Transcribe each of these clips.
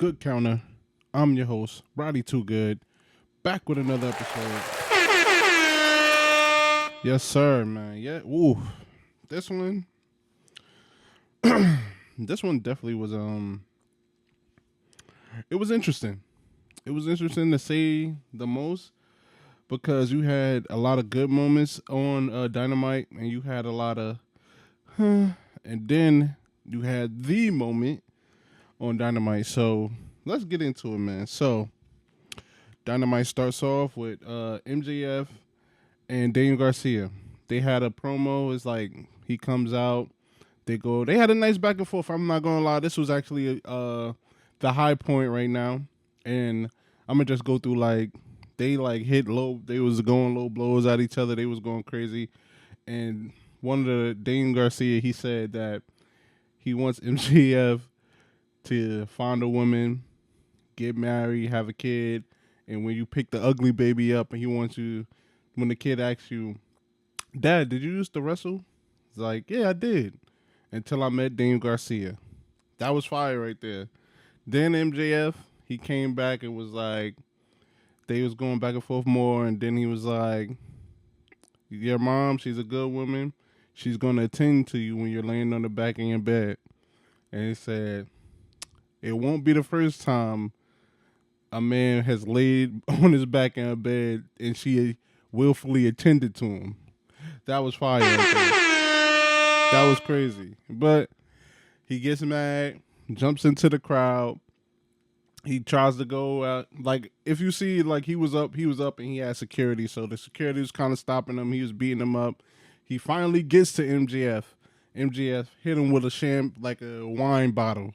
Good Counter. I'm your host, Roddy Too Good, back with another episode. Yes, sir, man. Yeah, ooh, this one, this one definitely was it was interesting. It was interesting to say the most because you had a lot of good moments on Dynamite, and you had a lot of, and then you had the moment on Dynamite. So let's get into it, man. So Dynamite starts off with MJF and Daniel Garcia. They had a promo. It's like he comes out. They go. They had a nice back and forth. I'm not gonna lie. This was actually the high point right now, and I'm gonna just go through like they like hit low. They was going low blows at each other. They was going crazy, and one of the Daniel Garcia, he said that he wants MJF to find a woman, get married, have a kid, and when you pick the ugly baby up, and he wants you, when the kid asks you, "Dad, did you used to wrestle?" It's like, "Yeah, I did." Until I met Daniel Garcia. That was fire right there. Then MJF, he came back and was like, they was going back and forth more, and then he was like, "Your mom, she's a good woman. She's gonna attend to you when you're laying on the back of your bed." And he said, "It won't be the first time a man has laid on his back in a bed and she willfully attended to him." That was fire right there. That was crazy. But he gets mad, jumps into the crowd. He tries to go out. Like, if you see, like, he was up and he had security. So the security was kind of stopping him. He was beating him up. He finally gets to MJF. MJF hit him with like a wine bottle.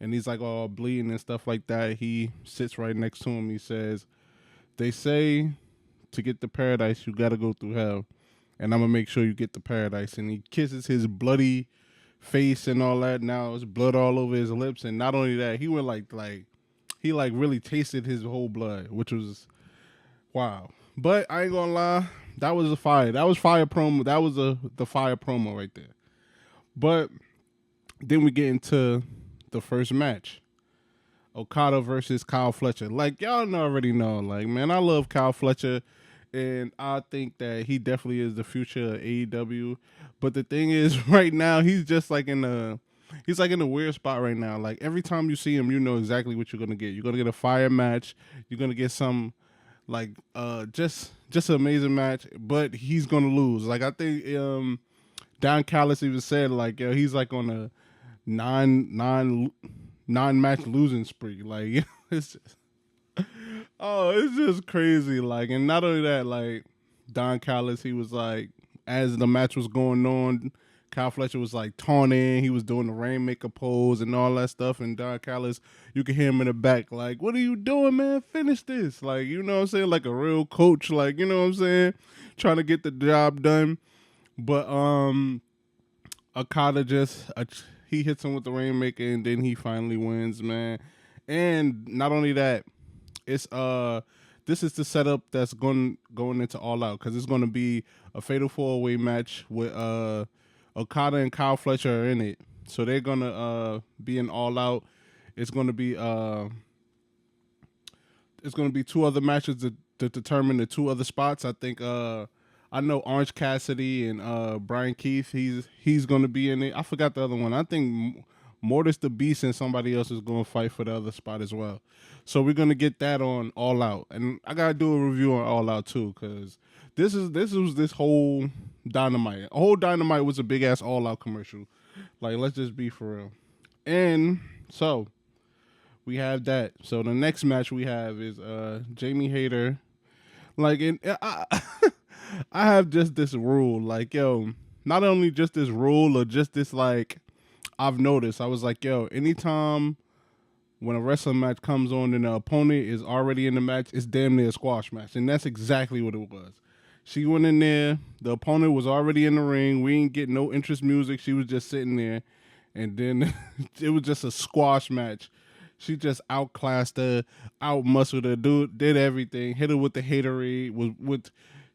And he's like all bleeding and stuff like that. He sits right next to him. He says, "They say to get to paradise, you got to go through hell. And I'm going to make sure you get to paradise." And he kisses his bloody face and all that. Now there's blood all over his lips. And not only that, he went he like really tasted his whole blood, which was wow. But I ain't gonna lie, that was a fire. That was fire promo. That was the fire promo right there. But then we get into the first match. Okada versus Kyle Fletcher. Like, y'all already know. Like, man, I love Kyle Fletcher, and I think that he definitely is the future of AEW. But the thing is, right now, he's like in a weird spot right now. Like, every time you see him, you know exactly what you're gonna get. You're gonna get a fire match. You're gonna get some like just an amazing match, but he's gonna lose. Like, I think Don Callis even said, like, yo, he's like on a nine match losing spree. Like, it's just, oh, it's just crazy. Like, and not only that, like, Don Callis, he was like, as the match was going on, Kyle Fletcher was like taunting. He was doing the Rainmaker pose and all that stuff. And Don Callis, you could hear him in the back, like, "What are you doing, man? Finish this." Like, you know what I'm saying? Like a real coach, like, you know what I'm saying? Trying to get the job done. But Okada just he hits him with the Rainmaker, and then he finally wins, man. And not only that, it's this is the setup that's going into All Out, because it's going to be a fatal 4-way match with Okada and Kyle Fletcher are in it, so they're gonna be in All Out. It's gonna be two other matches to determine the two other spots. I think I know Orange Cassidy and Brian Keith. He's gonna be in it. I forgot the other one. I think Mortis the Beast and somebody else is gonna fight for the other spot as well. So we're gonna get that on All Out, and I gotta do a review on All Out too, because this whole Dynamite. A whole Dynamite was a big ass All Out commercial. Like, let's just be for real. And so we have that. So the next match we have is Jamie Hayter. Like, I have just this rule. Like, yo, not only just this rule or just this, like, I've noticed. I was like, yo, anytime when a wrestling match comes on and the opponent is already in the match, it's damn near a squash match. And that's exactly what it was. She went in there. The opponent was already in the ring. We didn't get no interest music. She was just sitting there. And then it was just a squash match. She just outclassed her, outmuscled her, did everything. Hit her with the haterade.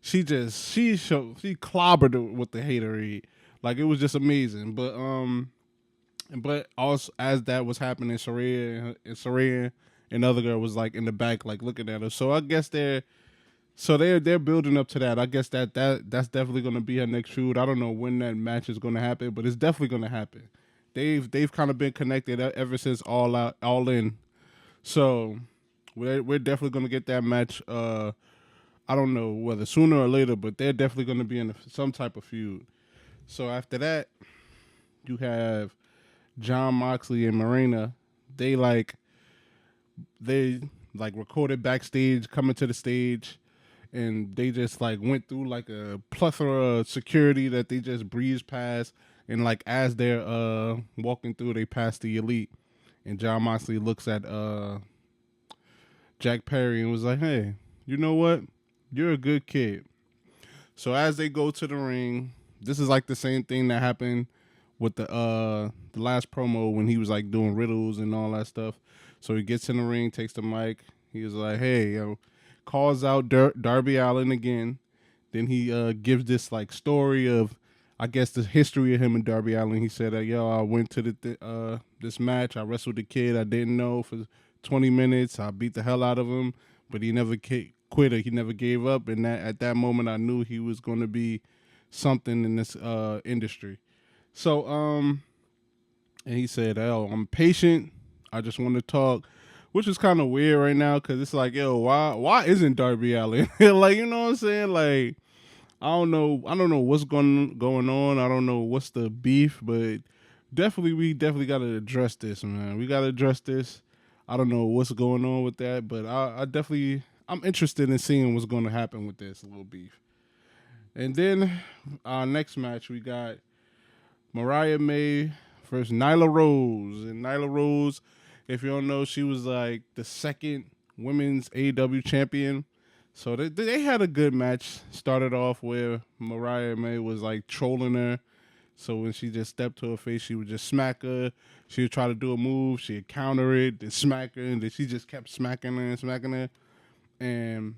She clobbered her with the haterade. Like, it was just amazing. But But also as that was happening, Saraya and other girl was like in the back, like looking at her. So I guess they're building up to that. I guess that's definitely going to be her next feud. I don't know when that match is going to happen, but it's definitely going to happen. They've kind of been connected ever since All In. So we're definitely going to get that match. I don't know whether sooner or later, but they're definitely going to be in some type of feud. So after that, you have John Moxley and Marina. They like they like recorded backstage, coming to the stage, and they just like went through like a plethora of security that they just breezed past. And like as they're walking through, they pass the elite, and John Moxley looks at Jack Perry and was like, "Hey, you know what? You're a good kid." So as they go to the ring, this is like the same thing that happened with the last promo when he was like doing riddles and all that stuff. So he gets in the ring, takes the mic. He was like, "Hey, calls out Darby Allin again." Then he gives this like story of, I guess, the history of him and Darby Allin. He said, "Yo, I went to this match. I wrestled the kid I didn't know for 20 minutes. I beat the hell out of him, but he never quit. He never gave up. And at that moment, I knew he was going to be something in this industry." So, and he said, "Oh, I'm patient. I just want to talk," which is kind of weird right now because it's like, yo, why isn't Darby Allin like, you know what I'm saying? Like, I don't know what's going on. I don't know what's the beef, but we definitely got to address this, man. We got to address this. I don't know what's going on with that, but I definitely I'm interested in seeing what's going to happen with this little beef. And then our next match we got Mariah May versus Nyla Rose. And Nyla Rose, if you don't know, she was like the second women's AEW champion. So they had a good match. Started off where Mariah May was like trolling her. So when she just stepped to her face, she would just smack her. She would try to do a move. She'd counter it, then smack her, and then she just kept smacking her and smacking her. And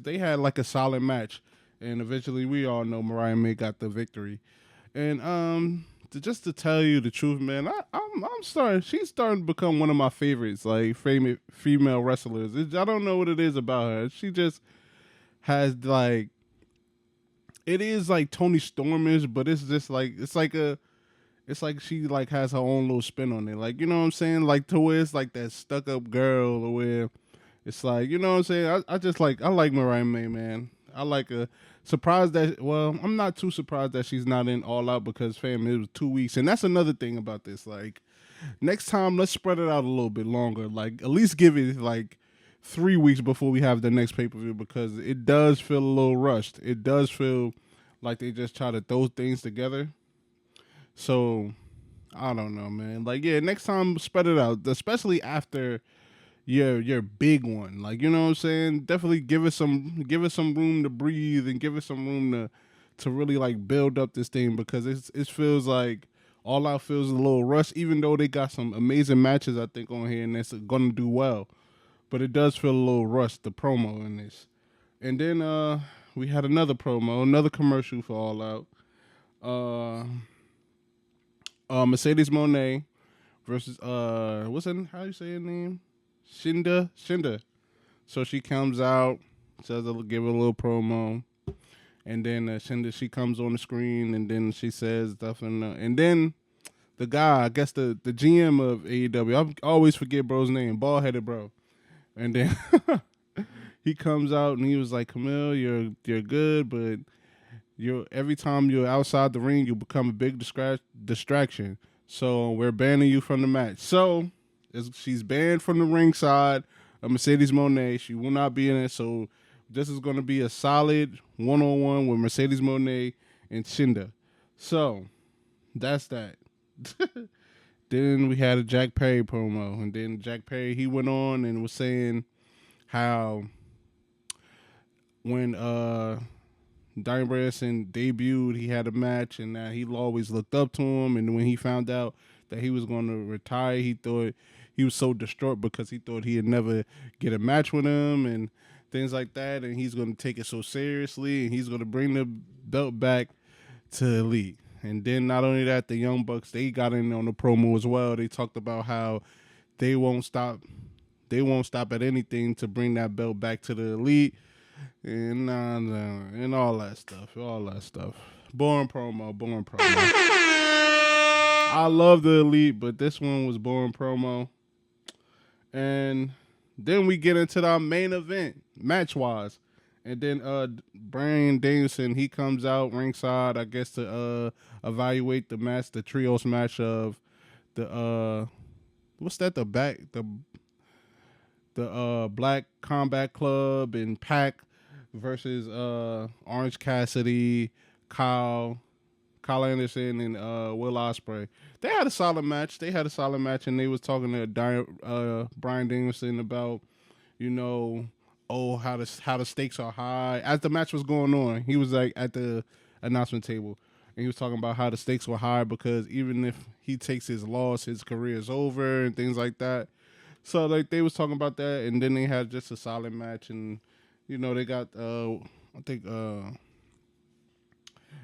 they had like a solid match. And eventually, we all know Mariah May got the victory. And just to tell you the truth, man, I'm starting. She's starting to become one of my favorites, like female wrestlers. I don't know what it is about her. She just has like, it is like Tony Stormish, but it's just like it's like she like has her own little spin on it. Like, you know what I'm saying? Like to where it's like that stuck up girl, or where it's like, you know what I'm saying? I like Mariah May, man. I like her. Surprised that, well, I'm not too surprised that she's not in All Out because, fam, it was 2 weeks. And that's another thing about this. Like, next time, let's spread it out a little bit longer. Like, at least give it like 3 weeks before we have the next pay per view because it does feel a little rushed. It does feel like they just try to throw things together. So, I don't know, man. Like, yeah, next time, spread it out, especially after your big one. Like, you know what I'm saying? Definitely give it some room to breathe and give it some room to really like build up this thing because it feels like All Out feels a little rushed, even though they got some amazing matches I think on here and it's gonna do well. But it does feel a little rushed, the promo in this. And then we had another promo, another commercial for All Out. Uh Mercedes Monet versus what's it how you say her name? Shinda. So she comes out, says I'll give her a little promo, and then Shinda she comes on the screen, and then she says stuff, and then the guy, I guess the GM of AEW, I always forget bro's name, bald headed bro, and then he comes out and he was like, Camille, you're good, but you're every time you're outside the ring, you become a big distraction. So we're banning you from the match. So she's banned from the ringside. Mercedes Monet, she will not be in it. So this is going to be a solid 1-on-1 with Mercedes Monet and Shinda. So that's that. Then we had a Jack Perry promo, and then Jack Perry he went on and was saying how when Diane Branson debuted, he had a match, and that he always looked up to him. And when he found out that he was going to retire, he thought he was so distraught because he thought he'd never get a match with him and things like that. And he's going to take it so seriously, and he's going to bring the belt back to Elite. And then not only that, the Young Bucks, they got in on the promo as well. They talked about how they won't stop. They won't stop at anything to bring that belt back to the Elite, and and all that stuff. All that stuff. Boring promo. Boring promo. I love the Elite, but this one was boring promo. And then we get into the main event, match wise. And then Brian Danielson, he comes out ringside, I guess, to evaluate the match, the trios match of the what's that? The Black Combat Club and Pac versus Orange Cassidy, Kyle Anderson, and Will Ospreay. They had a solid match. And they was talking to Brian Danielson about, you know, how the stakes are high. As the match was going on, he was like at the announcement table, and he was talking about how the stakes were high because even if he takes his loss, his career is over and things like that. So like they was talking about that, and then they had just a solid match, and you know they got I think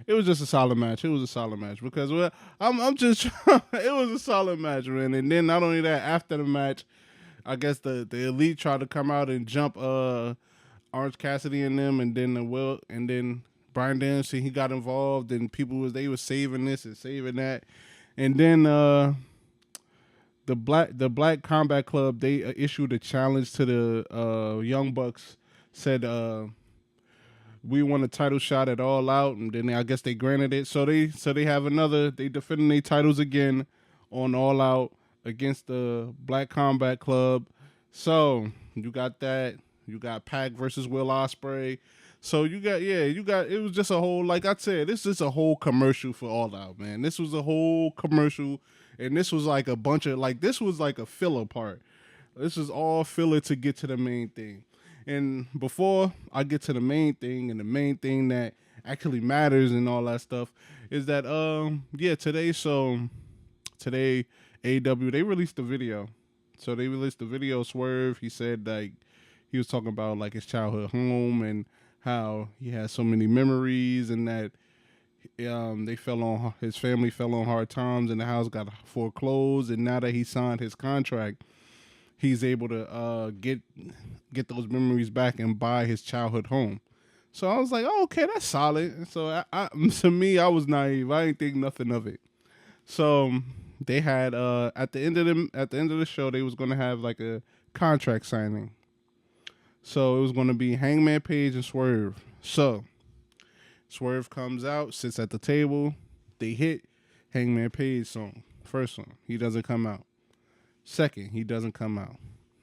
it was just a solid match. It was a solid match because well, I'm just it was a solid match, man. And then not only that, after the match, I guess the Elite tried to come out and jump Orange Cassidy and them, and then Brian Danielson, he got involved, and they was saving this and saving that, and then the Black Combat Club, they issued a challenge to the Young Bucks, said we want a title shot at All Out, and then I guess they granted it. So they they defending their titles again on All Out against the Black Combat Club. So you got that. You got Pac versus Will Ospreay. So you got it was just a whole, like I said, this is a whole commercial for All Out, man. This was a whole commercial, and this was like a bunch of this was like a filler part. This is all filler to get to the main thing. And before I get to the main thing, and the main thing that actually matters and all that stuff, is that today AEW, they released the video. So they released the video. Swerve, he said like he was talking about like his childhood home and how he has so many memories, and that his family fell on hard times and the house got foreclosed, and now that he signed his contract, he's able to get those memories back and buy his childhood home. So I was like, oh, okay, that's solid. So to me, I was naive. I didn't think nothing of it. So they had at the end of the show, they was gonna have like a contract signing. So it was gonna be Hangman Page and Swerve. So Swerve comes out, sits at the table. They hit Hangman Page song. First song, he doesn't come out. Second, he doesn't come out.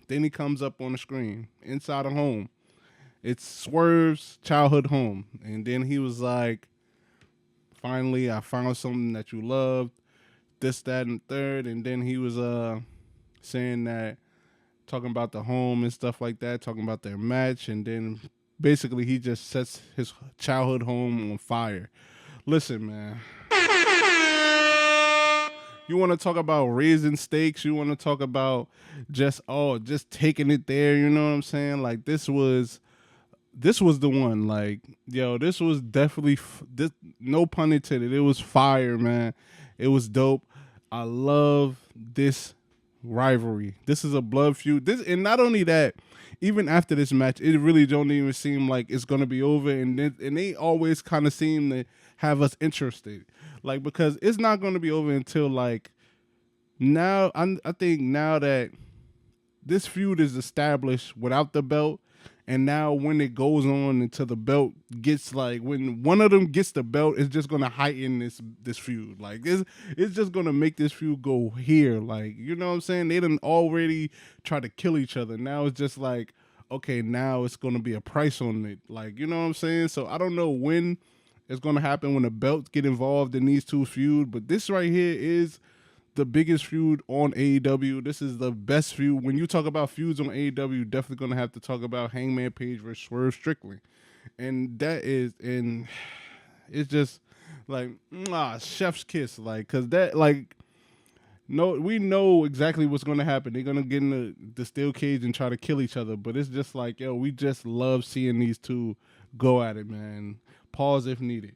Then he comes up on the screen inside a home. It's Swerve's childhood home. And then he was like, finally, I found something that you loved. This, that, and third. And then he was saying that, talking about the home and stuff like that, talking about their match. And then basically he just sets his childhood home on fire. Listen, man. You want to talk about raising stakes? You want to talk about just taking it there? You know what I'm saying? Like this was the one. Like yo, this was definitely this. No pun intended. It was fire, man. It was dope. I love this rivalry. This is a blood feud. And not only that, even after this match, it really don't even seem like it's gonna be over. And they always kind of seem to have us interested. Like, because it's not going to be over until, like, now, I think now that this feud is established without the belt, and now when it goes on until the belt gets, like, when one of them gets the belt, it's just going to heighten this feud. Like, it's just going to make this feud go here. Like, you know what I'm saying? They done already tried to kill each other. Now it's just like, okay, now it's going to be a price on it. Like, you know what I'm saying? So I don't know when it's going to happen, when the belts get involved in these two feud, but this right here is the biggest feud on AEW. This is the best feud. When you talk about feuds on AEW, you're definitely going to have to talk about Hangman Page versus Swerve Strickland. And it's just like, chef's kiss. Like, cause that, like, no, we know exactly what's going to happen. They're going to get in the steel cage and try to kill each other, but it's just like, yo, we just love seeing these two go at it, man. Pause if needed.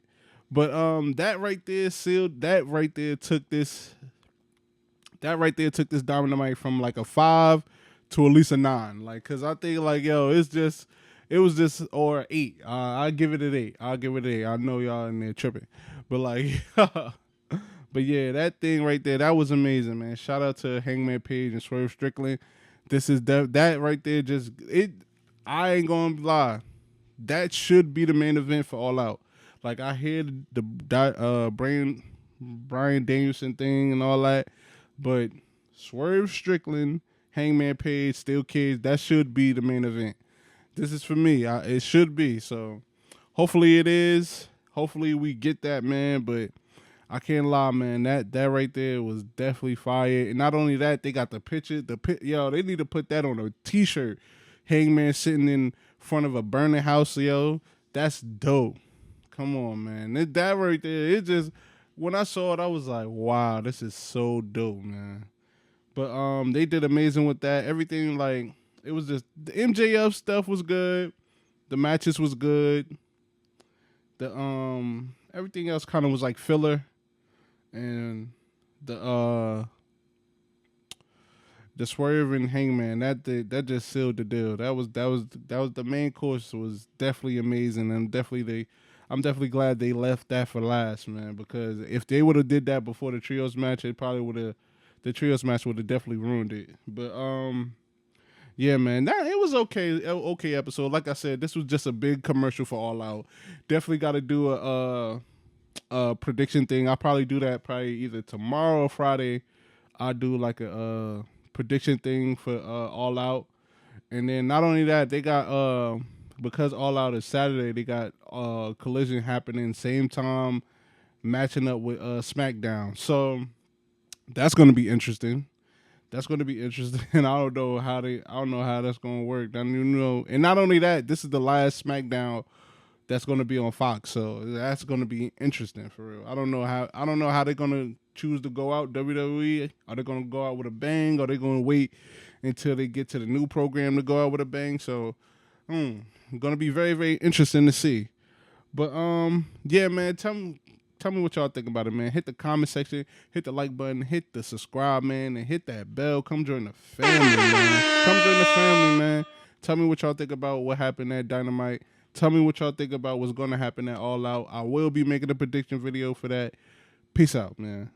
But that right there sealed. That right there took this Dynamite from like a 5 to at least a 9. Like, cause I think like yo, it was just or 8. I give it an 8. I'll give it an 8. I know y'all in there tripping, but like, but yeah, that thing right there, that was amazing, man. Shout out to Hangman Page and Swerve Strickland. This is that right there. Just it. I ain't gonna lie. That should be the main event for All Out. Like I hear Brian Danielson thing and all that, but Swerve Strickland, Hangman Page, Steel Cage, that should be the main event. This is for me. It should be. So hopefully it is. Hopefully we get that, man. But I can't lie, man. That right there was definitely fire. And not only that, they got the picture. Yo, they need to put that on a T-shirt. Hangman sitting in front of a burning house, yo. That's dope. Come on, man. That right there, it just when I saw it, I was like, wow, this is so dope, man. But they did amazing with that. Everything like it was just the MJF stuff was good. The matches was good. The everything else kind of was like filler, and the Swerve and Hangman that just sealed the deal. That was the main course was definitely amazing, and I'm definitely glad they left that for last, man. Because if they would have did that before the trios match, the trios match would have definitely ruined it. But yeah, man, it was okay episode. Like I said, this was just a big commercial for All Out. Definitely got to do a prediction thing. I'll probably do that probably either tomorrow or Friday. I'll do like a prediction thing for All Out, and then not only that, they got because All Out is Saturday, they got Collision happening same time, matching up with SmackDown. So that's gonna be interesting. That's going to be interesting. I don't know how that's going to work. And not only that, this is the last SmackDown that's going to be on Fox, so that's going to be interesting for real. I don't know how they're going to choose to go out. WWE, are they going to go out with a bang? Or are they going to wait until they get to the new program to go out with a bang? So, going to be very, very interesting to see. But yeah, man, tell me what y'all think about it, man. Hit the comment section, hit the like button, hit the subscribe, man, and hit that bell. Come join the family, man. Come join the family, man. Tell me what y'all think about what happened at Dynamite. Tell me what y'all think about what's going to happen at All Out. I will be making a prediction video for that. Peace out, man.